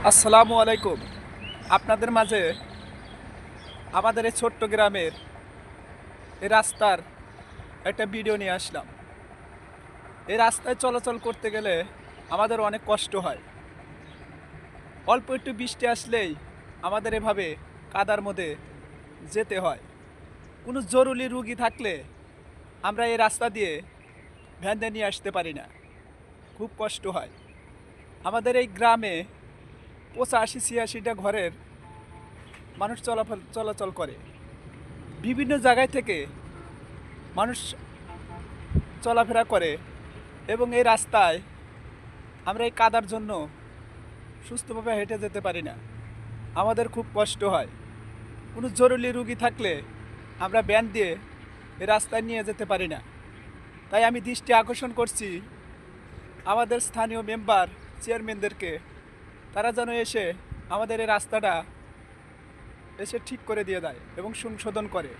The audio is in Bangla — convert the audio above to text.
আসসালামু আলাইকুম। আপনাদের মাঝে আমাদের এই ছোট্ট গ্রামের এই রাস্তার একটা ভিডিও নিয়ে আসলাম। এই রাস্তায় চলাচল করতে গেলে আমাদের অনেক কষ্ট হয়। অল্প একটু বৃষ্টি আসলেই আমাদের এভাবে কাদার মধ্যে যেতে হয়। কোনো জরুরি রুগী থাকলে আমরা এই রাস্তা দিয়ে ভ্যান নিয়ে আসতে পারি না, খুব কষ্ট হয়। আমাদের এই গ্রামে 85-86টা ঘরের মানুষ চলাচল করে। বিভিন্ন জায়গায় থেকে মানুষ চলাফেরা করে এবং এই রাস্তায় আমরা এই কাদার জন্য সুস্থভাবে হেঁটে যেতে পারি না। আমাদের খুব কষ্ট হয়। কোনো জরুরি রুগী থাকলে আমরা ভ্যান দিয়ে এই রাস্তায় নিয়ে যেতে পারি না। তাই আমি দৃষ্টি আকর্ষণ করছি আমাদের স্থানীয় মেম্বার চেয়ারম্যানদেরকে, তারা যেন এসে আমাদের এই রাস্তাটা এসে ঠিক করে দিয়ে দেয় এবং সংশোধন করে।